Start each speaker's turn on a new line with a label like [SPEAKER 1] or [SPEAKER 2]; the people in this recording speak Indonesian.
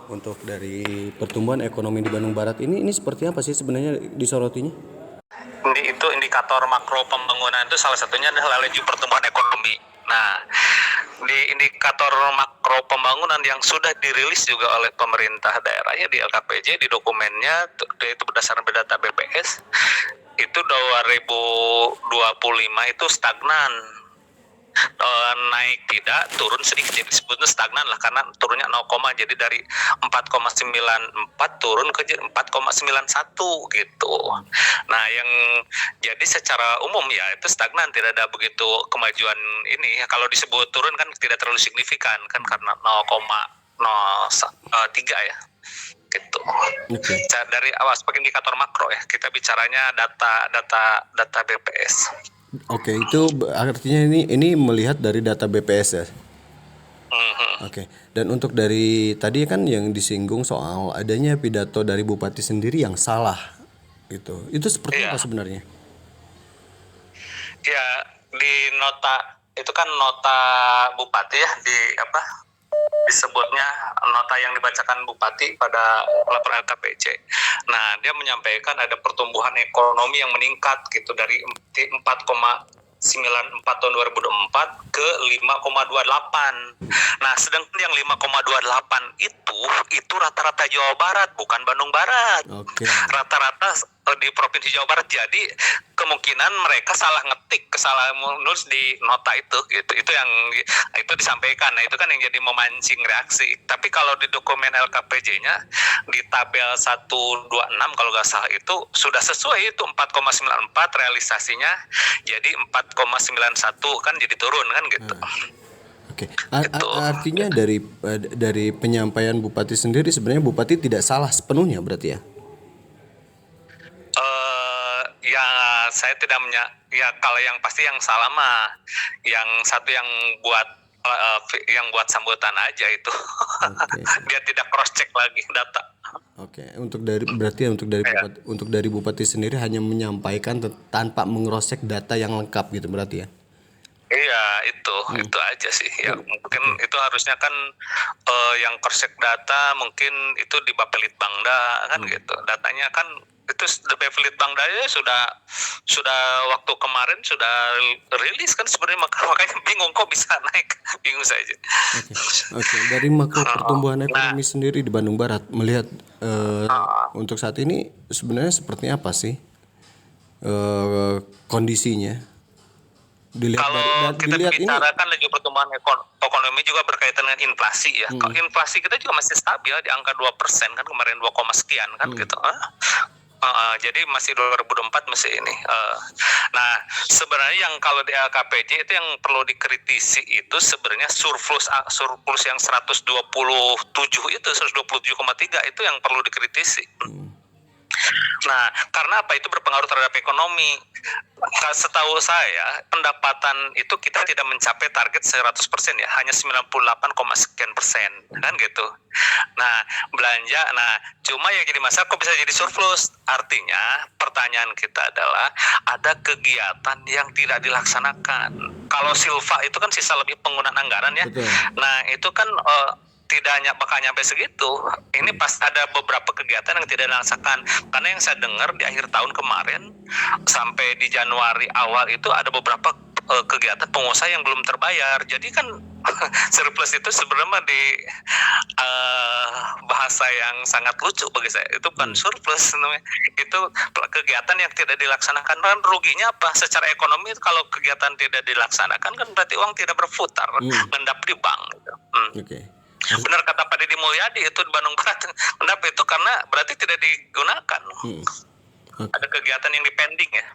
[SPEAKER 1] Untuk dari pertumbuhan ekonomi di Bandung Barat ini seperti apa sih sebenarnya disorotinya?
[SPEAKER 2] Itu indikator makro pembangunan itu salah satunya adalah laju pertumbuhan ekonomi. Nah, di indikator makro pembangunan yang sudah dirilis juga oleh pemerintah daerahnya di LKPJ di dokumennya yaitu berdasarkan data BPS itu 2025 itu stagnan. Naik tidak, turun sedikit, jadi sebetulnya stagnan lah karena turunnya 0, jadi dari 4,94 turun ke 4,91 gitu. Nah, yang jadi secara umum ya itu stagnan, tidak ada begitu kemajuan ini. Kalau disebut turun kan tidak terlalu signifikan kan karena 0,03 ya gitu.
[SPEAKER 1] Oke.
[SPEAKER 2] Dari aspek indikator makro ya, kita bicaranya data BPS.
[SPEAKER 1] Oke, itu artinya ini melihat dari data BPS ya. Oke. Dan untuk dari tadi kan yang disinggung soal adanya pidato dari Bupati sendiri yang salah gitu. Itu seperti
[SPEAKER 2] Iya.
[SPEAKER 1] apa sebenarnya?
[SPEAKER 2] Ya, di nota itu kan nota bupati ya, disebutnya nota yang dibacakan bupati pada laporan LKPJ. Nah, dia menyampaikan ada pertumbuhan ekonomi yang meningkat gitu dari 4,94 tahun 2024 ke 5,28. Nah, sedangkan yang 5,28 itu rata-rata Jawa Barat, bukan Bandung Barat.
[SPEAKER 1] Oke.
[SPEAKER 2] Rata-rata di Provinsi Jawa Barat. Jadi kemungkinan mereka salah ngetik, salah menulis di nota itu gitu. Itu yang itu disampaikan. Nah, itu kan yang jadi memancing reaksi. Tapi kalau di dokumen LKPJ-nya di tabel 126 kalau nggak salah itu sudah sesuai, itu 4,94 realisasinya jadi 4,91 kan, jadi turun kan gitu.
[SPEAKER 1] Oke. Artinya dari penyampaian Bupati sendiri sebenarnya Bupati tidak salah sepenuhnya berarti ya?
[SPEAKER 2] Ya saya tidak ya kalau yang pasti yang salah mah yang satu yang buat sambutan aja itu.
[SPEAKER 1] Oke.
[SPEAKER 2] Dia tidak cross check lagi data.
[SPEAKER 1] Oke, untuk dari Bupati sendiri hanya menyampaikan tanpa mengrosek data yang lengkap gitu berarti ya?
[SPEAKER 2] Iya, itu aja sih. Ya mungkin itu harusnya kan yang cross check data mungkin itu di Bapelitbangda kan gitu. Datanya kan itu di Bapelitbangda sudah waktu kemarin sudah rilis kan sebenarnya, makanya bingung kok bisa naik. Bingung saja.
[SPEAKER 1] Oke. Dari makro pertumbuhan ekonomi sendiri di Bandung Barat melihat untuk saat ini sebenarnya seperti apa sih kondisinya?
[SPEAKER 2] Kalau kita bicara kan laju pertumbuhan ekonomi juga berkaitan dengan inflasi ya. Kalau inflasi kita juga masih stabil di angka 2% kan, kemarin 2, sekian kan gitu. Jadi masih 2024 masih ini. Nah, sebenarnya yang kalau di LKPJ itu yang perlu dikritisi itu sebenarnya surplus yang 127 itu 127,3 itu yang perlu dikritisi. Nah, karena apa? Itu berpengaruh terhadap ekonomi. Setahu saya, pendapatan itu kita tidak mencapai target 100% ya, hanya 98, sekian persen, kan gitu. Nah, belanja, cuma yang jadi masalah kok bisa jadi surplus? Artinya, pertanyaan kita adalah, ada kegiatan yang tidak dilaksanakan. Kalau Silva itu kan sisa lebih penggunaan anggaran ya.
[SPEAKER 1] Betul.
[SPEAKER 2] Nah, itu kan tidak bakal nyampe segitu. Ini pas ada beberapa kegiatan yang tidak dilaksanakan. Karena yang saya dengar di akhir tahun kemarin sampai di Januari awal itu ada beberapa kegiatan pengusaha yang belum terbayar. Jadi kan surplus itu sebenarnya di bahasa yang sangat lucu bagi saya. Itu bukan surplus namanya. Itu kegiatan yang tidak dilaksanakan. Dan ruginya apa? Secara ekonomi kalau kegiatan tidak dilaksanakan kan berarti uang tidak berputar, ngendap di bank gitu.
[SPEAKER 1] Oke.
[SPEAKER 2] Benar kata Pak Deddy Mulyadi itu di Bandung Barat. Kenapa itu? Karena berarti tidak digunakan. Ada kegiatan yang dipending ya.